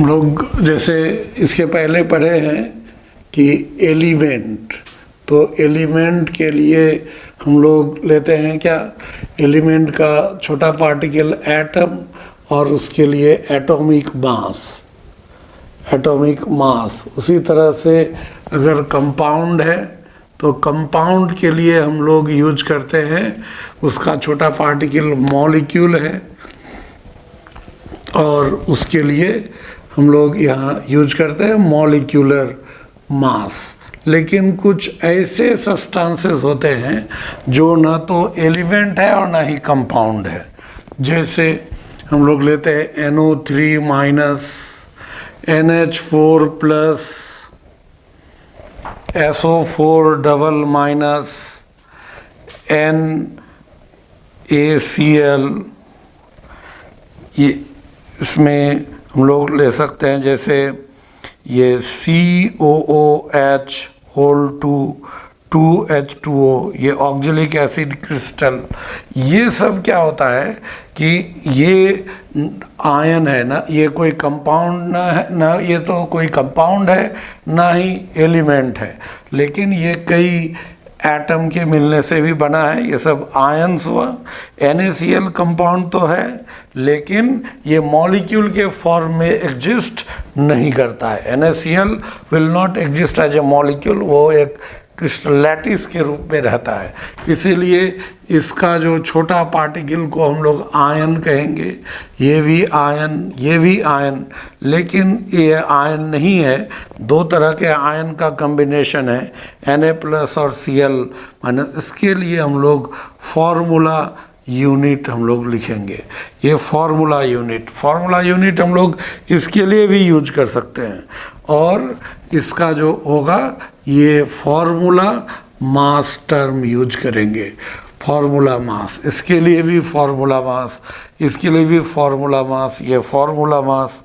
हम लोग जैसे इसके पहले पढ़े हैं कि एलिमेंट, तो एलिमेंट के लिए हम लोग लेते हैं क्या, एलिमेंट का छोटा पार्टिकल एटम और उसके लिए एटॉमिक मास, एटॉमिक मास। उसी तरह से अगर कंपाउंड है तो कंपाउंड के लिए हम लोग यूज करते हैं उसका छोटा पार्टिकल मॉलिक्यूल है, और उसके लिए हम लोग यहाँ यूज करते हैं मॉलिक्यूलर मास। लेकिन कुछ ऐसे सब्सटेंसेस होते हैं जो ना तो एलिमेंट है और ना ही कंपाउंड है। जैसे हम लोग लेते हैं NO3 minus, NH4 plus, SO4 double minus, NaCl। ये इसमें हम लोग ले सकते हैं जैसे ये COOH होल 2H2O, ये ऑक्जेलिक एसिड क्रिस्टल। ये सब क्या होता है कि ये आयन है ना, ये कोई कंपाउंड ना है ना, ये तो कोई कंपाउंड है ना ही एलिमेंट है, लेकिन ये कई एटम के मिलने से भी बना है। ये सब आयन्स हुआ। NaCl कंपाउंड तो है लेकिन ये मॉलिक्यूल के फॉर्म में एग्जिस्ट नहीं करता है। NaCl will not exist as a molecule, वो एक क्रिस्टल लैटिस के रूप में रहता है। इसीलिए इसका जो छोटा पार्टिकल को हम लोग आयन कहेंगे। ये भी आयन, ये भी आयन, लेकिन ये आयन नहीं है। दो तरह के आयन का कॉम्बिनेशन है, Na+ और Cl-। इसके लिए हम लोग फॉर्मूला यूनिट हम लोग लिखेंगे। ये फॉर्मूला यूनिट हम लोग इसके लिए भी यूज कर सकते हैं। और इसका जो होगा ये फॉर्मूला मास टर्म यूज करेंगे, फॉर्मूला मास। इसके लिए भी फॉर्मूला मास, इसके लिए भी फॉर्मूला मास, ये formula mass,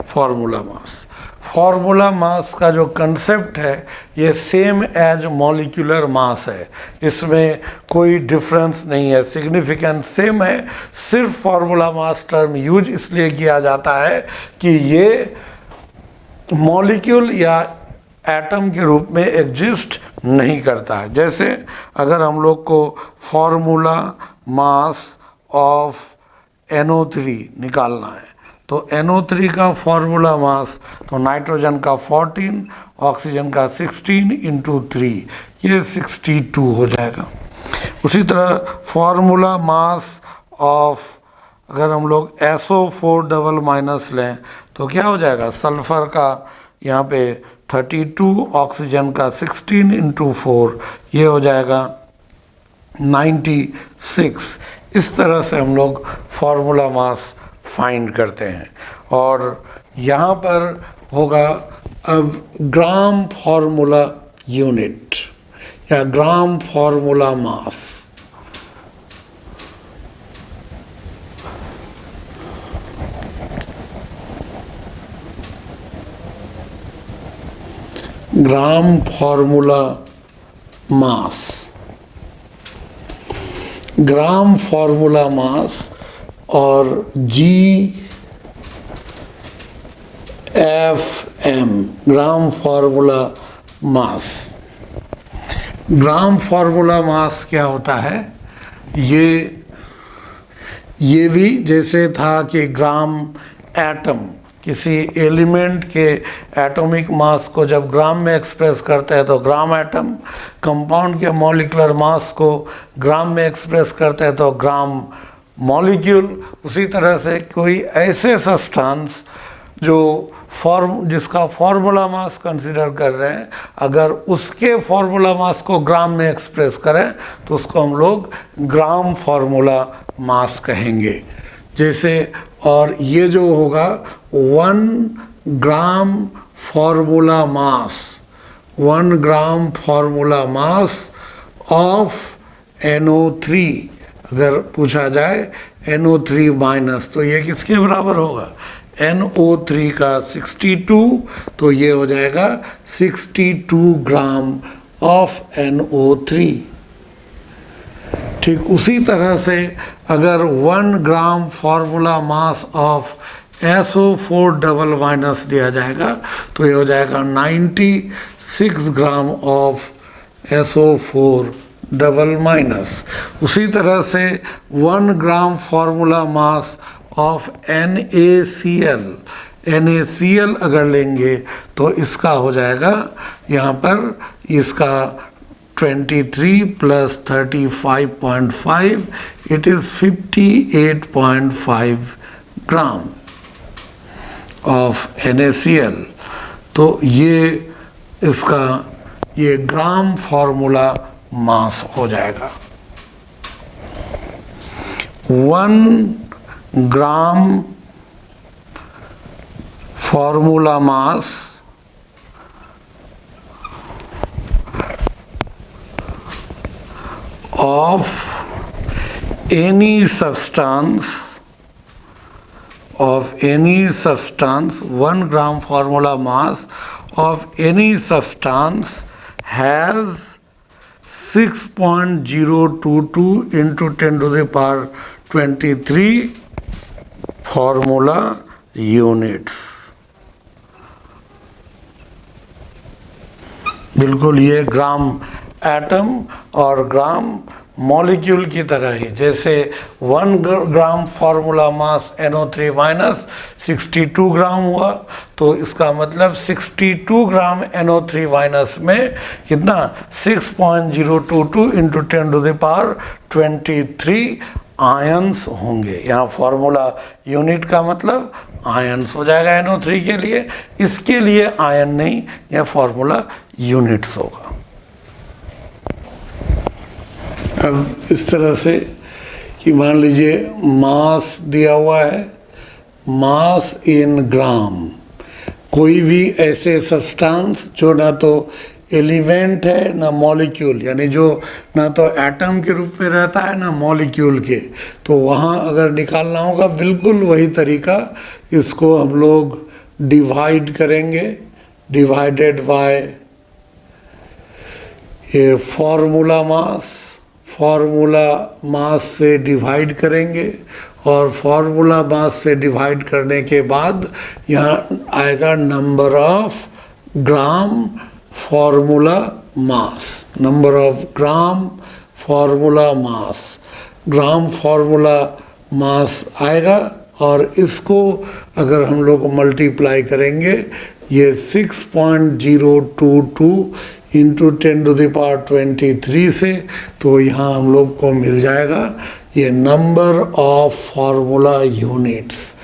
formula mass. Formula mass का जो कंसेप्ट है ये सेम एज मॉलिक्यूलर मास है, इसमें कोई डिफरेंस नहीं है, सिग्निफिकेंस सेम है। सिर्फ फॉर्मूला मास टर्म यूज इसलिए किया जाता है कि ये मॉलिक्यूल या एटम के रूप में एग्जिस्ट नहीं करता है। जैसे अगर हम लोग को फॉर्मूला मास ऑफ NO3 निकालना है तो NO3 का फॉर्मूला मास, तो नाइट्रोजन का 14, ऑक्सीजन का 16 × 3, ये 62 हो जाएगा। उसी तरह फॉर्मूला मास ऑफ अगर हम लोग SO4 डबल माइनस लें तो क्या हो जाएगा, सल्फर का यहाँ पे 32, ऑक्सीजन का 16 × 4, ये हो जाएगा 96। इस तरह से हम लोग फॉर्मूला मास फाइंड करते हैं। और यहाँ पर होगा अब ग्राम फॉर्मूला यूनिट या gram formula mass. Gram formula mass, gram formula mass और GFM gram formula mass. Gram formula mass क्या होता है, ये भी जैसे था कि ग्राम एटम, किसी एलिमेंट के एटॉमिक मास को जब ग्राम में एक्सप्रेस करते हैं तो ग्राम एटम, कंपाउंड के मॉलिक्यूलर मास को ग्राम में एक्सप्रेस करते हैं तो ग्राम मॉलिक्यूल। उसी तरह से कोई ऐसे सब्सटेंस जो जिसका फॉर्मूला मास कंसीडर कर रहे हैं, अगर उसके फॉर्मूला मास को ग्राम में एक्सप्रेस करें तो उसको हम लोग ग्राम फॉर्मूला मास कहेंगे। जैसे और ये जो होगा 1 gram formula mass, 1 gram formula mass of NO3 अगर पूछा जाए NO3 माइनस, तो ये किसके बराबर होगा, NO3 का 62, तो ये हो जाएगा 62 ग्राम ऑफ NO3। ठीक उसी तरह से अगर 1 gram formula mass of SO4 double minus दिया जाएगा तो ये हो जाएगा 96 gram of SO4 double minus. उसी तरह से 1 gram formula mass of NaCl अगर लेंगे तो इसका हो जाएगा यहाँ पर इसका 23 plus 35.5 it is 58.5 gram of NaCl। तो ये इसका ये ग्राम फार्मूला मास हो जाएगा। 1 gram formula mass of any substance 1 gram formula mass of any substance has 6.022 into 10 to the power 23 formula units। बिल्कुल ये ग्राम एटम और ग्राम मॉलिक्यूल की तरह ही, जैसे 1 ग्राम फार्मूला मास NO3 माइनस 62 ग्राम हुआ, तो इसका मतलब 62 ग्राम NO3 माइनस में कितना 6.022 into 10 to the power 23 ions होंगे। यहाँ फार्मूला यूनिट का मतलब आयंस हो जाएगा NO3 के लिए, इसके लिए आयन नहीं, यह फार्मूला यूनिट्स होगा। अब इस तरह से कि मान लीजिए मास दिया हुआ है, मास इन ग्राम, कोई भी ऐसे सब्सटेंस जो ना तो एलिमेंट है ना मॉलिक्यूल, यानी जो ना तो एटम के रूप में रहता है ना मॉलिक्यूल के, तो वहाँ अगर निकालना होगा बिल्कुल वही तरीका, इसको हम लोग डिवाइड करेंगे, डिवाइडेड बाय ये फार्मूला मास से डिवाइड करेंगे, और फार्मूला मास से डिवाइड करने के बाद यहाँ आएगा number of gram formula mass, number of gram formula mass, gram formula मास आएगा, और इसको अगर हम लोग मल्टीप्लाई करेंगे ये 6.022 इंटू 10 टू द पावर 23 से, तो यहाँ हम लोग को मिल जाएगा ये नंबर ऑफ फार्मूला यूनिट्स।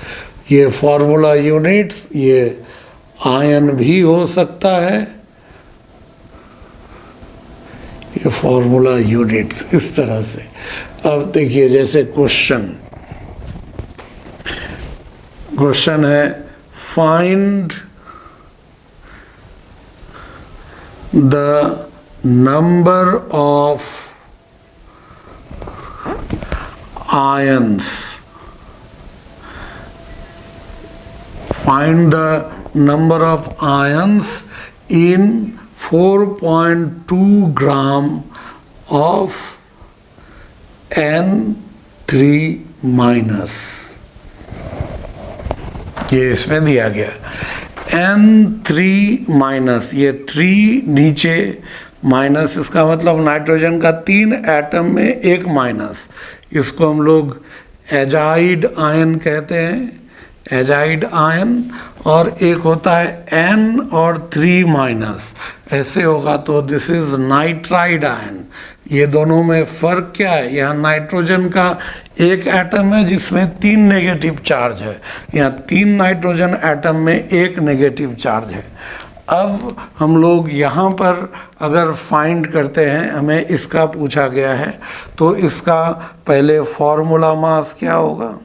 ये फार्मूला यूनिट्स ये आयन भी हो सकता है, ये फार्मूला यूनिट्स इस तरह से। अब देखिए जैसे क्वेश्चन है find the number of ions, find the number of ions in 4.2 gram of N3 minus, ये इसमें दिया गया N3 माइनस, ये 3 नीचे माइनस, इसका मतलब नाइट्रोजन का 3 एटम में 1 माइनस, इसको हम लोग एजाइड आयन कहते हैं, एजाइड आयन, और एक होता है N और 3 माइनस, ऐसे होगा तो दिस इज नाइट्राइड आयन। ये दोनों में फ़र्क क्या है, यहाँ नाइट्रोजन का 1 एटम है जिसमें 3 नेगेटिव चार्ज है, यहाँ 3 नाइट्रोजन एटम में 1 नेगेटिव चार्ज है। अब हम लोग यहाँ पर अगर फाइंड करते हैं, हमें इसका पूछा गया है, तो इसका पहले फार्मूला मास क्या होगा,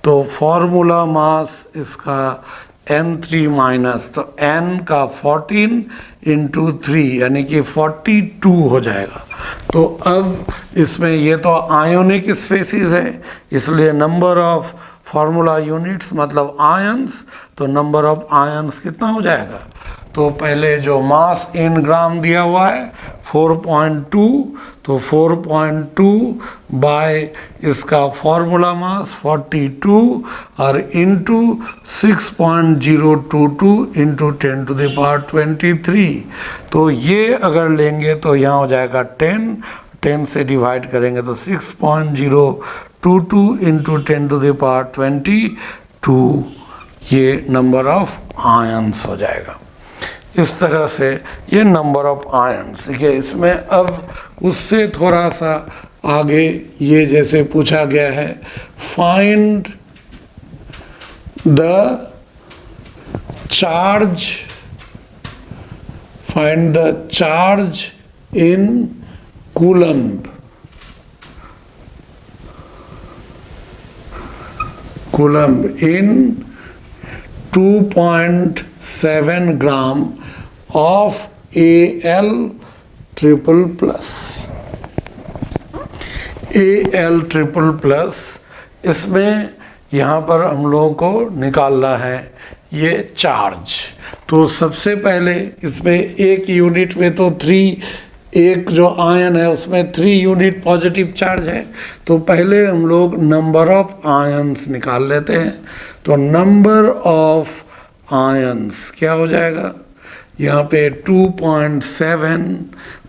तो फार्मूला मास इसका N3 माइनस, तो N का 14 इंटू 3 यानी कि 42 हो जाएगा। तो अब इसमें ये तो आयोनिक स्पेसीज है, इसलिए नंबर ऑफ फार्मूला यूनिट्स मतलब आयंस, तो नंबर ऑफ आयंस कितना हो जाएगा, तो पहले जो मास इन ग्राम दिया हुआ है 4.2, तो 4.2 बाय इसका फॉर्मूला मास 42 और इंटू 6.022 इंटू 10⁻23। तो ये अगर लेंगे तो यहाँ हो जाएगा 10 से डिवाइड करेंगे तो 6.022 इंटू 10⁻22 ये नंबर ऑफ आयंस हो जाएगा। इस तरह से ये नंबर ऑफ आयंस। देखिए इसमें अब उससे थोड़ा सा आगे ये जैसे पूछा गया है, find the charge in coulomb in 2.7 gram of Al triple plus. इसमें यहाँ पर हम लोगों को निकालना है ये चार्ज। तो सबसे पहले इसमें एक यूनिट में तो 3, एक जो आयन है उसमें 3 यूनिट पॉजिटिव चार्ज है। तो पहले हम लोग नंबर ऑफ आयंस निकाल लेते हैं। तो नंबर ऑफ आयंस क्या हो जाएगा, यहाँ पे 2.7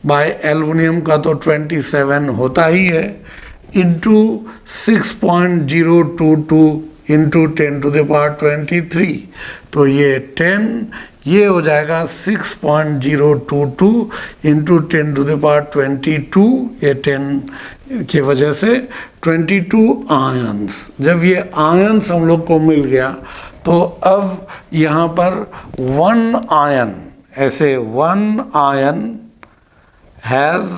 बाय एल्युमिनियम का तो 27 होता ही है, इंटू 6.022 इंटू 10⁻23। तो ये 10, ये हो जाएगा 6.022 इंटू 10⁻22। ये 10 की वजह से 22 आयंस। जब ये आयंस हम लोग को मिल गया तो अब यहाँ पर 1 आयन, ऐसे 1 ion has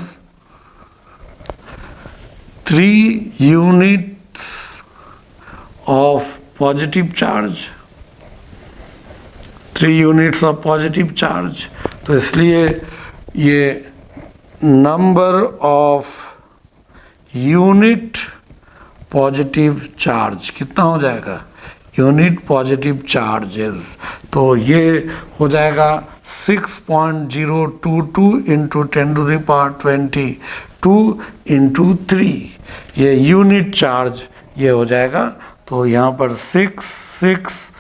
3 units of positive charge, 3 units of positive charge. तो इसलिए ये number of unit positive charge कितना हो जाएगा, यूनिट पॉजिटिव चार्जेस। तो ये हो जाएगा 6.022 इंटू 10⁻22 इंटू 3। ये यूनिट चार्ज ये हो जाएगा। तो यहाँ पर 6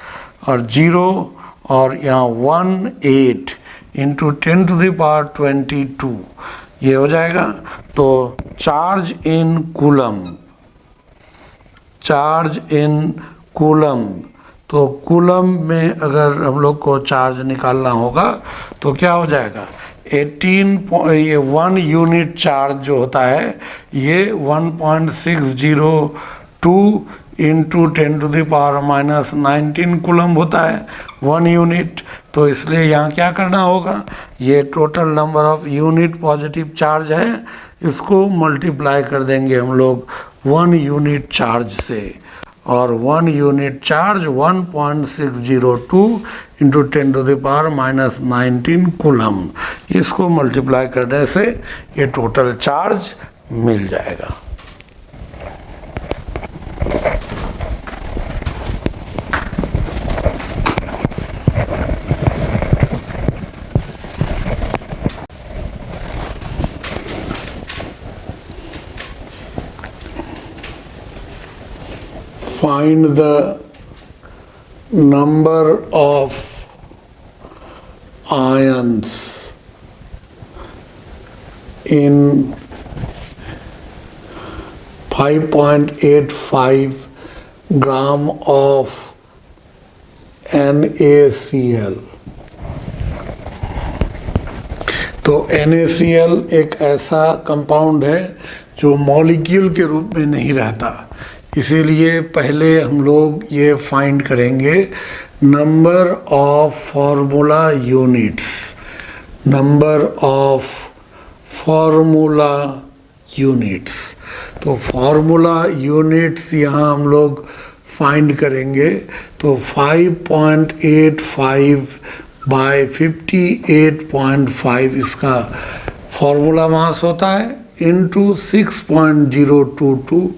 और 0 और यहाँ 18 इंटू 10⁻22 ये हो जाएगा। तो चार्ज इन कूलम्ब, तो कूलम्ब में अगर हम लोग को चार्ज निकालना होगा तो क्या हो जाएगा, 18 ये 1 यूनिट चार्ज जो होता है ये 1.602 इंटू 10⁻⁻19 कूलम्ब होता है 1 यूनिट। तो इसलिए यहाँ क्या करना होगा, ये total number of unit positive charge है, इसको मल्टीप्लाई कर देंगे हम लोग 1 यूनिट चार्ज से। और 1 यूनिट चार्ज 1.602 इंटू 10⁻⁻19 कूलम्ब, इसको मल्टीप्लाई करने से ये टोटल चार्ज मिल जाएगा। Find the number of ions in 5.85 gram of NaCl। तो NaCl एक ऐसा कंपाउंड है जो मॉलिक्यूल के रूप में नहीं रहता, इसीलिए पहले हम लोग ये फाइंड करेंगे number of formula units, number of formula units. तो फार्मूला यूनिट्स यहाँ हम लोग फाइंड करेंगे। तो 5.85 बाय 58.5 इसका फार्मूला मास होता है, इंटू 6.022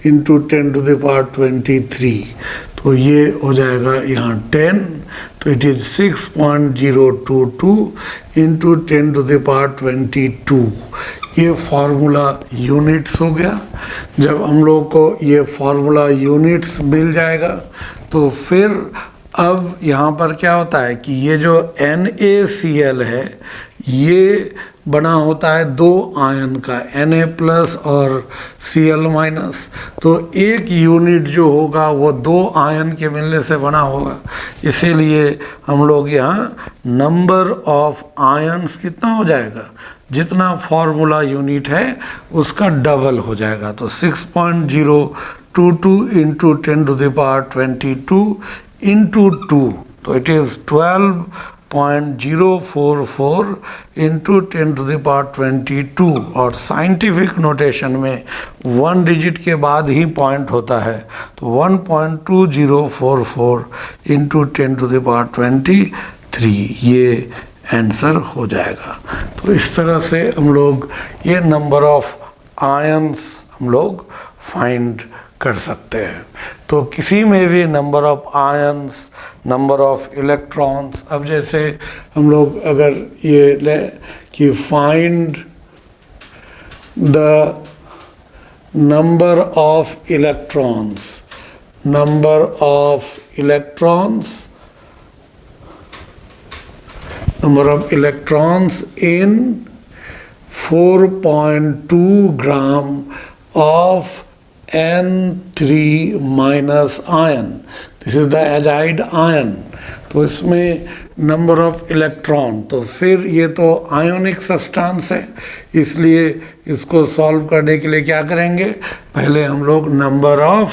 इंटू 10⁻23। तो ये हो जाएगा यहाँ 10, तो इट इज 6.022 इंटू 10⁻²2। ये फार्मूला यूनिट्स हो गया। जब हम लोग को ये फार्मूला यूनिट्स मिल जाएगा तो फिर अब यहाँ पर क्या होता है कि ये जो NaCl है ये बना होता है दो आयन का, Na+ और Cl-। तो एक यूनिट जो होगा वो दो आयन के मिलने से बना होगा, इसीलिए हम लोग यहाँ नंबर ऑफ आयन्स कितना हो जाएगा, जितना फॉर्मूला यूनिट है उसका डबल हो जाएगा। तो 6.022 इंटू 10⁻²2 इंटू 2, तो इट इज़ 12.044 इंटू 10⁻²2। और साइंटिफिक नोटेशन में 1 डिजिट के बाद ही पॉइंट होता है, तो 1.2044 इंटू 10⁻23 ये आंसर हो जाएगा। तो इस तरह से हम लोग ये नंबर ऑफ आयन्स हम लोग फाइंड कर सकते हैं। तो किसी में भी number of ions, number of electrons, अब जैसे हम लोग अगर ये ले कि find the number of electrons, number of electrons, number of electrons in 4.2 gram of N3- ion. This is the azide ion. तो इसमें नंबर ऑफ इलेक्ट्रॉन, तो फिर ये तो आयोनिक सब्सटेंस है, इसलिए इसको सॉल्व करने के लिए क्या करेंगे, पहले हम लोग नंबर ऑफ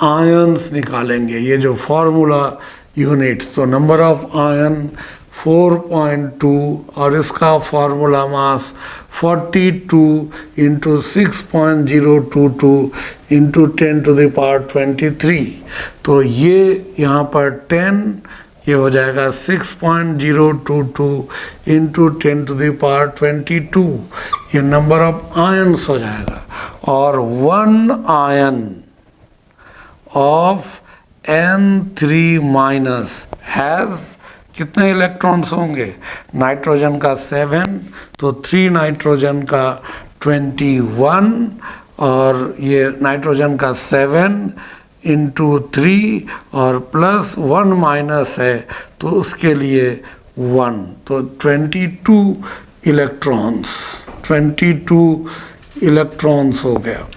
आयन्स निकालेंगे, ये जो फॉर्मूला यूनिट्स। तो नंबर ऑफ आयन 4.2 और इसका फार्मूला मास 42 इंटू 6.022 इंटू 10⁻23। तो ये यहाँ पर 10, ये हो जाएगा 6.022 इंटू 10⁻22, ये नंबर ऑफ आयन्स हो जाएगा। और 1 आयन ऑफ N3- हैज़ कितने इलेक्ट्रॉन्स होंगे, नाइट्रोजन का 7, तो 3 नाइट्रोजन का 21 और ये नाइट्रोजन का 7 इंटू 3 और प्लस 1 माइनस है तो उसके लिए 1, तो 22 इलेक्ट्रॉन्स हो गया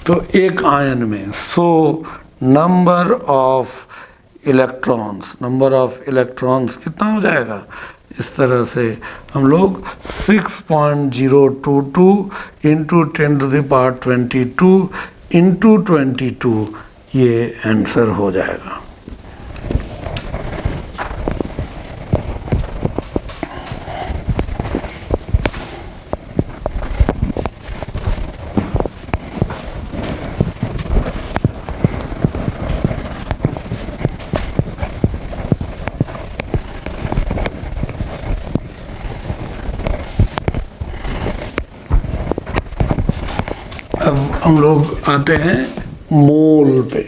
तो एक आयन में। सो नंबर ऑफ इलेक्ट्रॉन्स कितना हो जाएगा, इस तरह से हम लोग 6.022 इंटू 10⁻22 इंटू 22 ये आंसर हो जाएगा। अब हम लोग आते हैं मोल पे।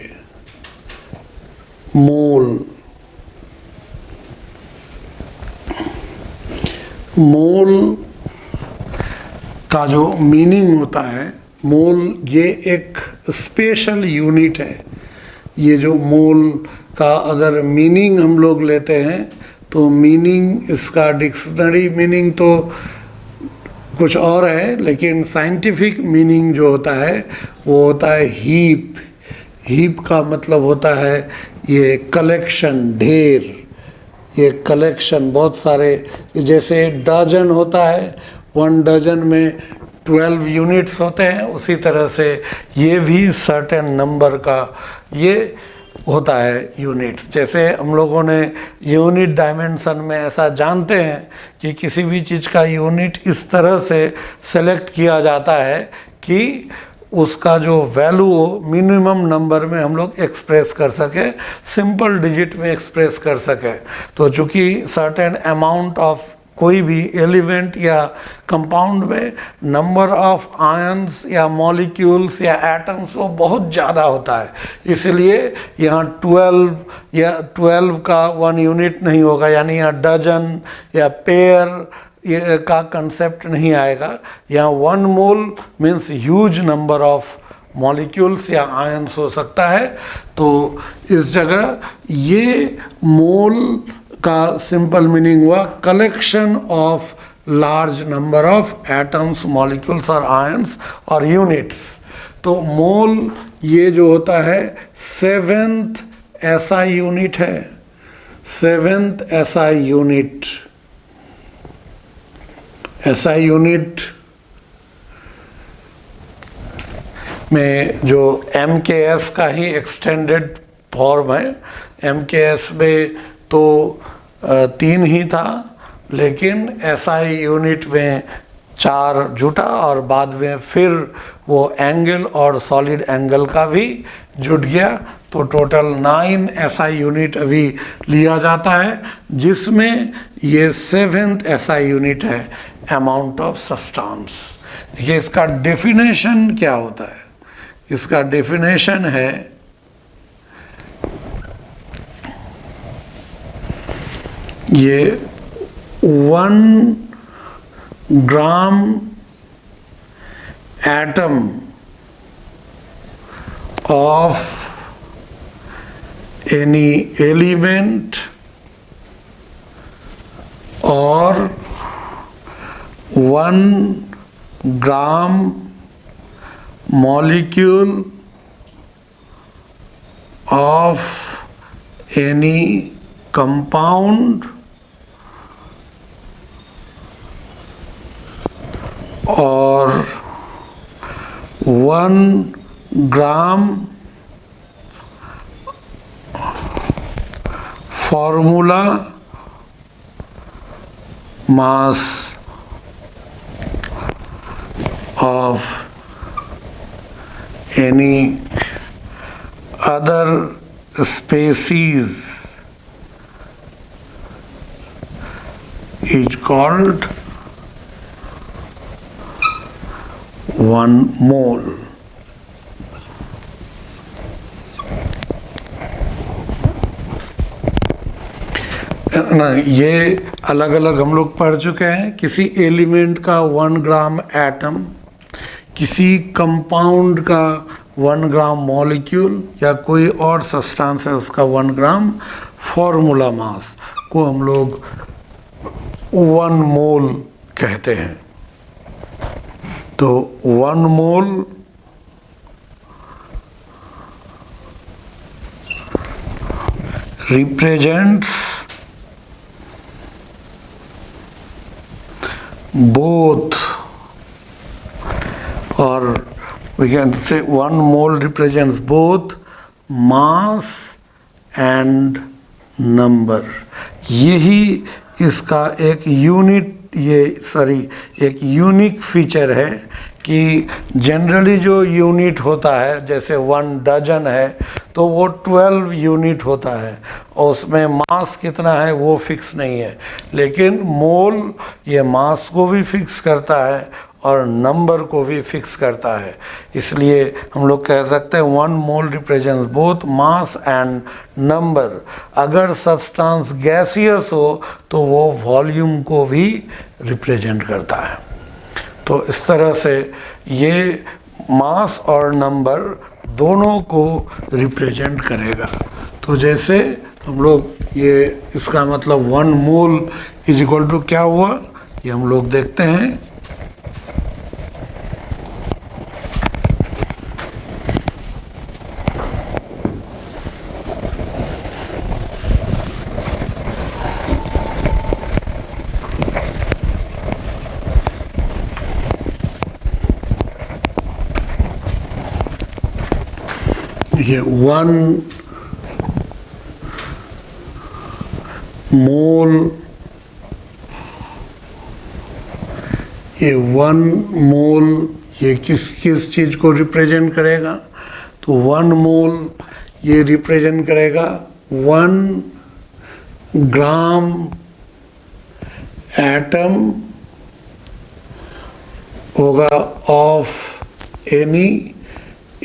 मोल का जो मीनिंग होता है, मोल ये एक स्पेशल यूनिट है। ये जो मोल का अगर मीनिंग हम लोग लेते हैं तो मीनिंग, इसका डिक्शनरी मीनिंग तो कुछ और है, लेकिन साइंटिफिक मीनिंग जो होता है वो होता है हीप। हीप का मतलब होता है ये कलेक्शन, ढेर, ये कलेक्शन, बहुत सारे, जैसे डजन होता है, 1 डजन में 12 यूनिट्स होते हैं, उसी तरह से ये भी सर्टेन नंबर का ये होता है यूनिट्स। जैसे हम लोगों ने यूनिट डायमेंशन में ऐसा जानते हैं कि किसी भी चीज़ का यूनिट इस तरह से सेलेक्ट किया जाता है कि उसका जो वैल्यू हो मिनिमम नंबर में हम लोग एक्सप्रेस कर सके, सिंपल डिजिट में एक्सप्रेस कर सके। तो चूँकि सर्टेन अमाउंट ऑफ कोई भी एलिमेंट या कंपाउंड में नंबर ऑफ आयंस या मॉलिक्यूल्स या एटम्स वो बहुत ज़्यादा होता है, इसलिए यहाँ 12 या 12 का 1 यूनिट नहीं होगा, यानी यहाँ डजन या पेयर ये का कंसेप्ट नहीं आएगा। यहाँ 1 mole means huge number of molecules या आयंस हो सकता है। तो इस जगह ये मोल का सिंपल मीनिंग हुआ collection of large number of atoms, molecules और आयंस और यूनिट्स। तो मोल ये जो होता है 7th SI यूनिट है, 7th SI unit. SI unit में जो MKS का ही एक्सटेंडेड फॉर्म है। MKS में तो 3 ही था, लेकिन SI यूनिट में 4 जुटा और बाद में फिर वो एंगल और सॉलिड एंगल का भी जुट गया, तो टोटल 9 SI यूनिट अभी लिया जाता है, जिसमें ये 7th SI यूनिट है, अमाउंट ऑफ सब्सटेंस। देखिए इसका डेफिनेशन क्या होता है। इसका डेफिनेशन है ये 1 gram atom of any element और 1 ग्राम molecule of any compound or 1 gram formula mass of any other species is called 1 mole। ना ये अलग अलग हम लोग पढ़ चुके हैं। किसी एलिमेंट का 1 ग्राम एटम, किसी कंपाउंड का 1 ग्राम मॉलिक्यूल या कोई और सब्सटेंस है उसका 1 ग्राम फॉर्मूला मास को हम लोग 1 मोल कहते हैं। तो 1 mole represents both, or we can say 1 mole represents both mass and number। यही इसका एक एक यूनिक फीचर है कि जनरली जो यूनिट होता है, जैसे 1 डजन है तो वो 12 यूनिट होता है और उसमें मास कितना है वो फिक्स नहीं है, लेकिन मोल ये मास को भी फिक्स करता है और नंबर को भी फिक्स करता है। इसलिए हम लोग कह सकते हैं 1 mole represents both mass and number. अगर सब्सटेंस गैसियस हो तो वो वॉल्यूम को भी रिप्रेजेंट करता है। तो इस तरह से ये मास और नंबर दोनों को रिप्रेजेंट करेगा। तो जैसे हम लोग ये इसका मतलब 1 मोल इज इक्वल टू क्या हुआ, ये हम लोग देखते हैं। ये 1 मोल, ये 1 मोल ये किस चीज़ को रिप्रेजेंट करेगा, तो 1 मोल ये रिप्रेजेंट करेगा 1 ग्राम एटम होगा ऑफ एनी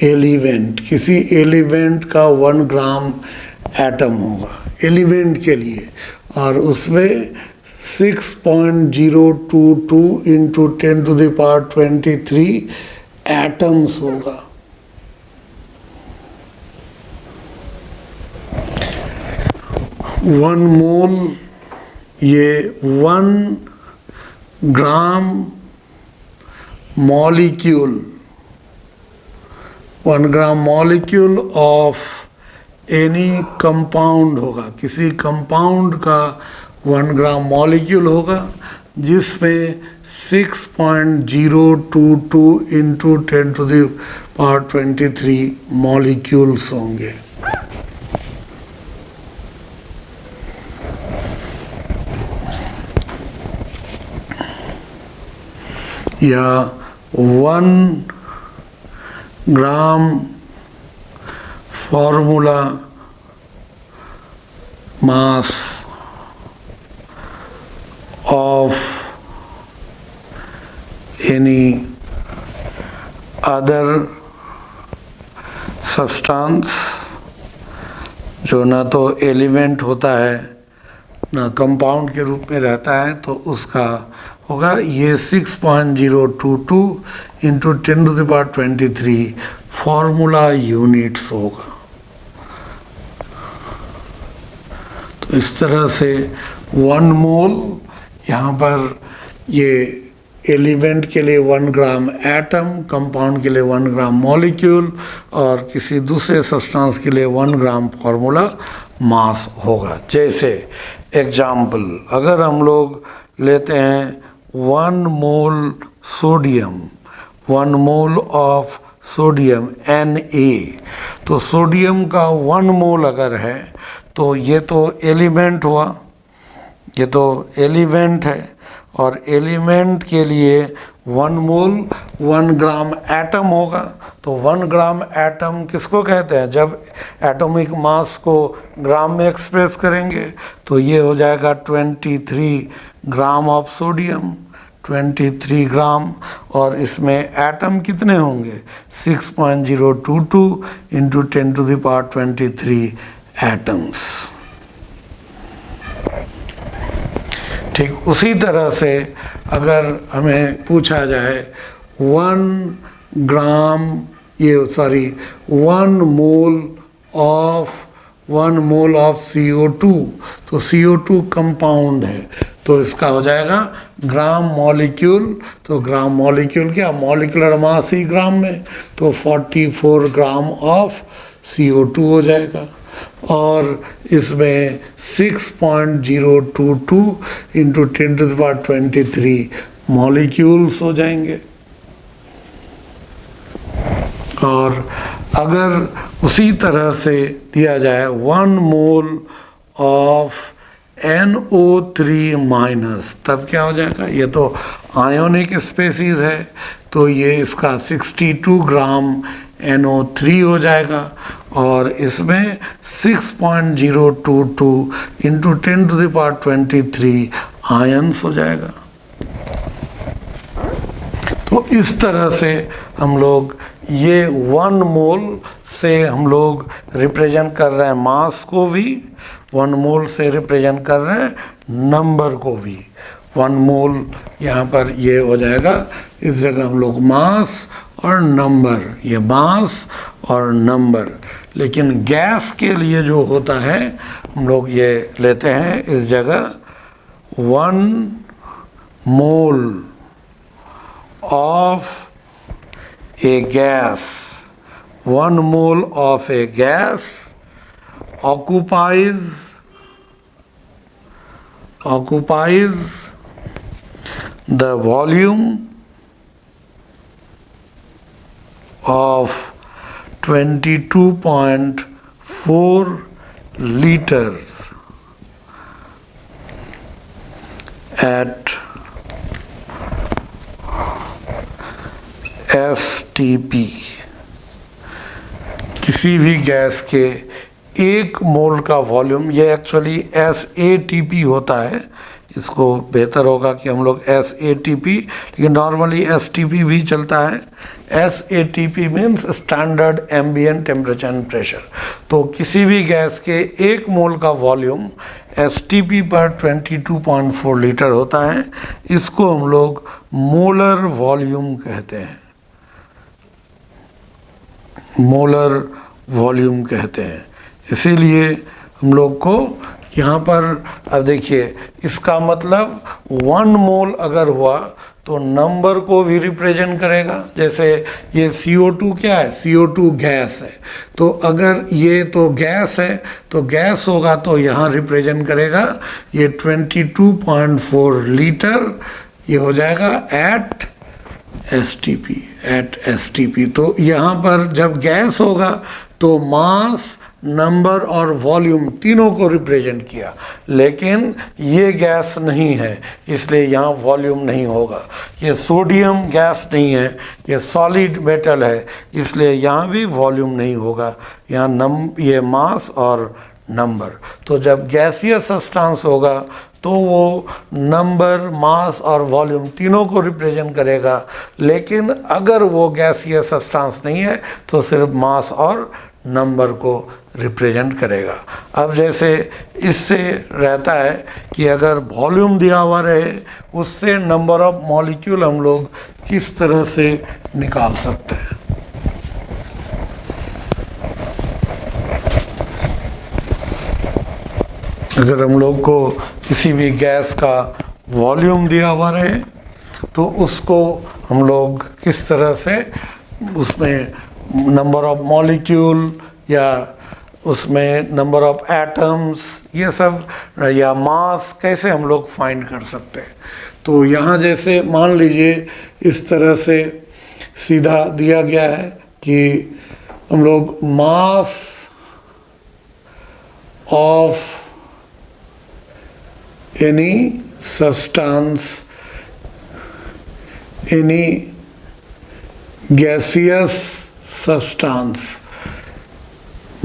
एलिमेंट, किसी एलिमेंट का 1 ग्राम एटम होगा एलिमेंट के लिए, और उसमें 6.022 इंटू 10⁻23 एटम्स होगा। वन मोल, ये 1 gram molecule, 1 gram molecule of any compound होगा, किसी कंपाउंड का 1 ग्राम मॉलिक्यूल होगा जिसमें 6.022 इंटू 10⁻23 मॉलिक्यूल्स होंगे। या 1 gram formula mass of any other substance जो ना तो एलिमेंट होता है ना कंपाउंड के रूप में रहता है, तो उसका होगा ये 6.022 इंटू 10⁻23 फॉर्मूला यूनिट्स होगा। तो इस तरह से 1 मोल, यहाँ पर ये एलिमेंट के लिए 1 ग्राम एटम, कंपाउंड के लिए 1 ग्राम मॉलिक्यूल, और किसी दूसरे सब्सटेंस के लिए 1 ग्राम फार्मूला मास होगा। जैसे एग्जाम्पल, अगर हम लोग लेते हैं 1 मोल sodium, 1 mole of sodium Na, तो सोडियम का 1 मोल अगर है तो ये तो एलिमेंट हुआ, ये तो एलिमेंट है, और एलिमेंट के लिए 1 मोल 1 ग्राम एटम होगा। तो 1 ग्राम एटम किसको कहते हैं? जब एटॉमिक मास को ग्राम में एक्सप्रेस करेंगे तो ये हो जाएगा 23 ग्राम ऑफ सोडियम, 23 ग्राम, और इसमें एटम कितने होंगे? 6.022 इंटू 10⁻23 एटम्स। ठीक उसी तरह से अगर हमें पूछा जाए 1 मोल ऑफ CO2, तो CO2 कंपाउंड है, तो इसका हो जाएगा ग्राम मॉलिक्यूल। तो ग्राम मॉलिक्यूल क्या, मॉलिक्यूलर मास ही ग्राम में, तो 44 ग्राम ऑफ CO2 हो जाएगा, और इसमें 6.022 इंटू 10⁻23 मॉलिक्यूल्स हो जाएंगे। और अगर उसी तरह से दिया जाए 1 मोल ऑफ NO3 माइनस, तब क्या हो जाएगा? ये तो आयोनिक स्पेसीज है, तो ये इसका 62 ग्राम NO3 हो जाएगा, और इसमें 6.022 इंटू 10⁻23 आयंस हो जाएगा। तो इस तरह से हम लोग ये 1 मोल से हम लोग रिप्रेजेंट कर रहे हैं मास को भी, 1 मोल से रिप्रेजेंट कर रहे हैं नंबर को भी। 1 मोल यहाँ पर ये हो जाएगा, इस जगह हम लोग मास और नंबर, ये मास और नंबर। लेकिन गैस के लिए जो होता है हम लोग ये लेते हैं इस जगह 1 mole of a gas, 1 mole of a gas occupies the volume of 22.4 liters at STP। किसी भी गैस के 1 मोल का वॉल्यूम, ये एक्चुअली SATP होता है, इसको बेहतर होगा कि हम लोग SATP, लेकिन नॉर्मली STP भी चलता है। SATP means standard ambient temperature and pressure. तो किसी भी गैस के 1 मोल का वॉल्यूम STP पर 22.4 लीटर होता है। इसको हम लोग मोलर वॉल्यूम कहते हैं, मोलर वॉल्यूम कहते हैं। इसीलिए हम लोग को यहाँ पर अब देखिए, इसका मतलब 1 मोल अगर हुआ तो नंबर को भी रिप्रेजेंट करेगा। जैसे ये CO2 क्या है, CO2 गैस है, तो अगर ये तो गैस है तो गैस होगा तो यहाँ रिप्रेजेंट करेगा ये 22.4 लीटर, ये हो जाएगा एट STP। तो यहाँ पर जब गैस होगा तो मास, नंबर और वॉल्यूम तीनों को रिप्रेजेंट किया, लेकिन ये गैस नहीं है इसलिए यहाँ वॉल्यूम नहीं होगा। ये सोडियम गैस नहीं है, ये सॉलिड मेटल है, इसलिए यहाँ भी वॉल्यूम नहीं होगा। यहाँ ये मास और नंबर। तो जब गैसीय सब्सटेंस होगा तो वो नंबर, मास और वॉल्यूम तीनों को रिप्रेजेंट करेगा, लेकिन अगर वो गैसीय सब्सटेंस नहीं है तो सिर्फ मास और नंबर को रिप्रेजेंट करेगा। अब जैसे इससे रहता है कि अगर वॉल्यूम दिया हुआ रहे, उससे नंबर ऑफ मॉलिक्यूल हम लोग किस तरह से निकाल सकते हैं। अगर हम लोग को किसी भी गैस का वॉल्यूम दिया हुआ रहे तो उसको हम लोग किस तरह से उसमें नंबर ऑफ मॉलिक्यूल या उसमें नंबर ऑफ एटम्स, ये सब, या मास कैसे हम लोग फाइंड कर सकते हैं। तो यहाँ जैसे मान लीजिए इस तरह से सीधा दिया गया है कि हम लोग mass of any substance, any gaseous substance,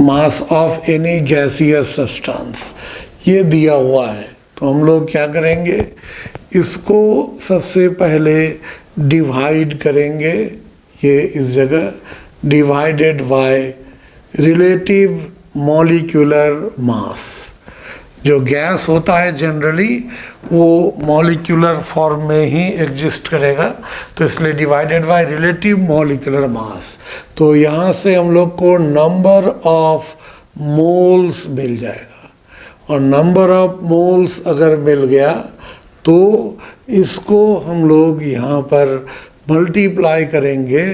mass of any gaseous substance, ये दिया हुआ है। तो हम लोग क्या करेंगे, इसको सबसे पहले डिवाइड करेंगे, ये इस जगह divided by relative molecular mass. जो गैस होता है जनरली वो मॉलिक्यूलर फॉर्म में ही एग्जिस्ट करेगा, तो इसलिए divided by relative molecular mass. तो यहाँ से हम लोग को नंबर ऑफ मोल्स मिल जाएगा, और नंबर ऑफ मोल्स अगर मिल गया तो इसको हम लोग यहाँ पर मल्टीप्लाई करेंगे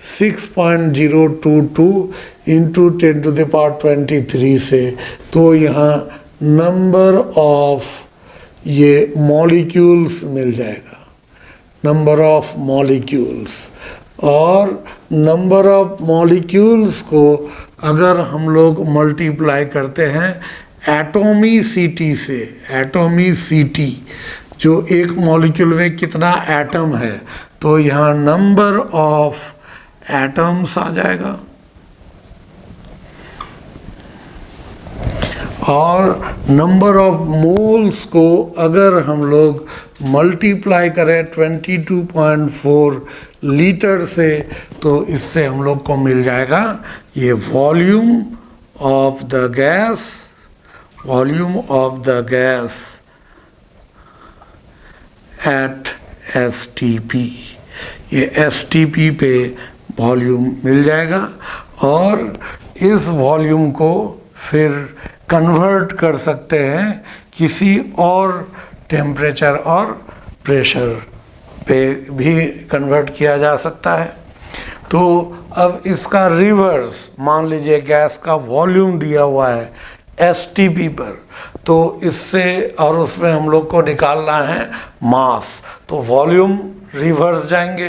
6.022 इंटू 10⁻23 से। तो यहाँ नंबर ऑफ ये मॉलिक्यूल्स मिल जाएगा, नंबर ऑफ मॉलिक्यूल्स। और नंबर ऑफ मॉलिक्यूल्स को अगर हम लोग मल्टीप्लाई करते हैं एटोमिसिटी से, एटोमिसिटी जो एक मॉलिक्यूल में कितना एटम है, तो यहाँ नंबर ऑफ एटम्स आ जाएगा। और नंबर ऑफ मोल्स को अगर हम लोग मल्टीप्लाई करें 22.4 लीटर से, तो इससे हम लोग को मिल जाएगा ये volume of the gas, volume of the gas at STP। ये STP पे वॉल्यूम मिल जाएगा, और इस वॉल्यूम को फिर कन्वर्ट कर सकते हैं किसी और टेम्परेचर और प्रेशर पे भी कन्वर्ट किया जा सकता है। तो अब इसका रिवर्स, मान लीजिए गैस का वॉल्यूम दिया हुआ है STP पर, तो इससे और उसमें हम लोग को निकालना है मास, तो वॉल्यूम रिवर्स जाएंगे,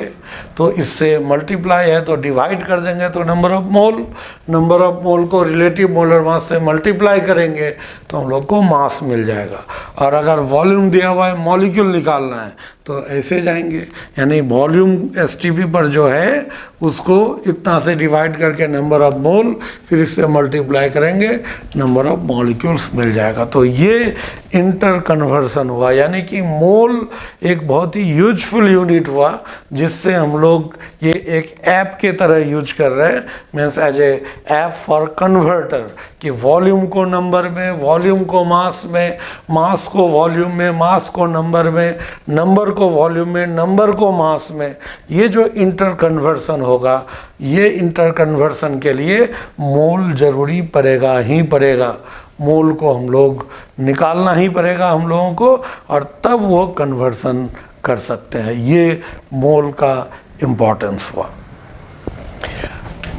तो इससे मल्टीप्लाई है तो डिवाइड कर देंगे, तो number of mole, number of mole को रिलेटिव मोलर मास से मल्टीप्लाई करेंगे तो हम लोग को मास मिल जाएगा। और अगर वॉल्यूम दिया हुआ है, मॉलिक्यूल निकालना है, तो ऐसे जाएंगे, यानी वॉल्यूम एसटीपी पर जो है उसको इतना से डिवाइड करके नंबर ऑफ मोल, फिर इससे मल्टीप्लाई करेंगे, नंबर ऑफ मॉलिक्यूल्स मिल जाएगा। तो ये इंटर कन्वर्सन हुआ, यानी कि मोल एक बहुत ही यूजफुल यूनिट हुआ जिससे हम लोग ये एक ऐप के तरह यूज कर रहे हैं, means as a app for converter, कि वॉल्यूम को नंबर में, वॉल्यूम को मास में, मास को वॉल्यूम में, मास को नंबर में, नंबर को वॉल्यूम में, नंबर को मास में। ये जो इंटर कन्वर्सन होगा, ये इंटर कन्वर्सन के लिए मोल जरूरी पड़ेगा ही पड़ेगा। मोल को हम लोग निकालना ही पड़ेगा हम लोगों को, और तब वो कन्वर्सन कर सकते हैं। ये मोल का इम्पोर्टेंस हुआ।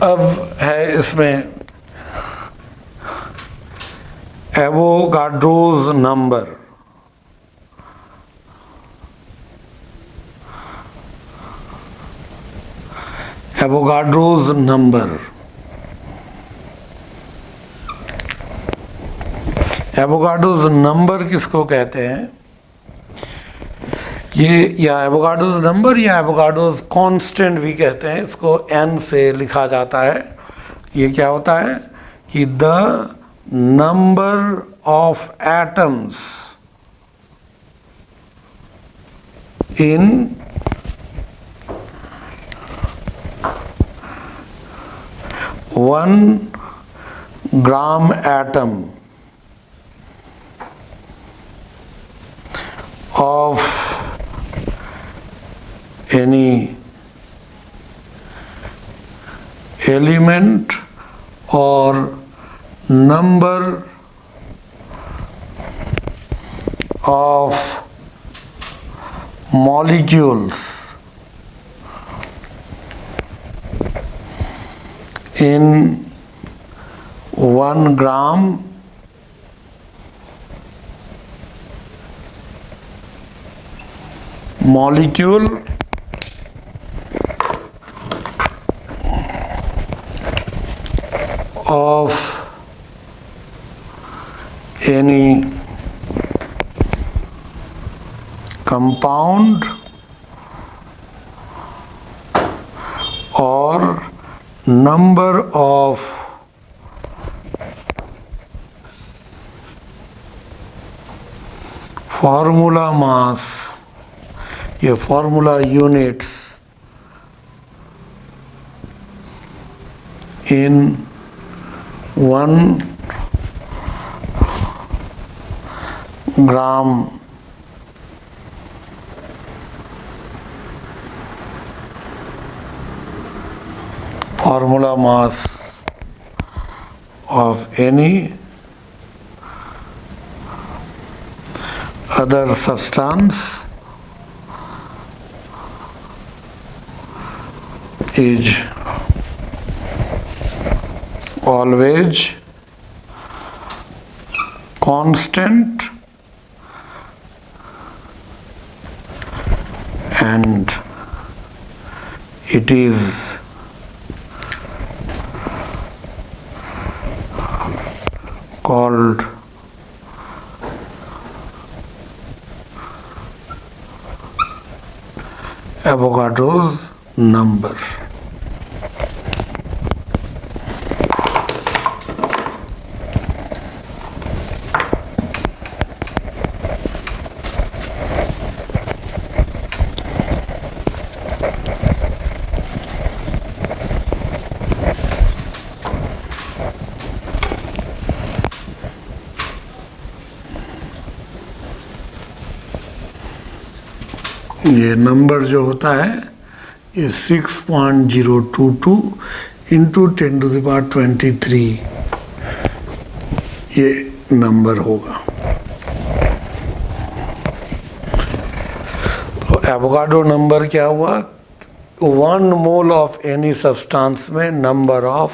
अब है इसमें Avogadro's number. Avogadro's number, Avogadro's number किसको कहते हैं? ये या एवोगाड्रोस नंबर या एवोगाड्रोस कांस्टेंट भी कहते हैं, इसको n से लिखा जाता है। ये क्या होता है कि the number of atoms in 1 gram atom of any element or number of molecules in 1 gram molecule of any compound or number of formula mass, ये formula units in 1 gram formula mass of any other substance is always constant and it is called Avogadro's number. ये number जो होता है ये 6.022 into 10⁻23 ये number होगा। तो Avogadro number क्या हुआ? 1 मोल ऑफ एनी सब्सटेंस में नंबर ऑफ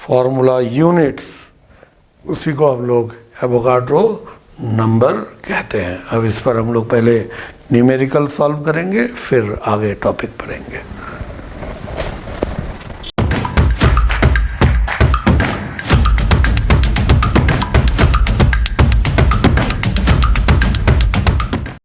फॉर्मूला यूनिट्स, उसी को हम लोग एवोगाड्रो नंबर कहते हैं। अब इस पर हम लोग पहले न्यूमेरिकल सॉल्व करेंगे, फिर आगे टॉपिक पढ़ेंगे।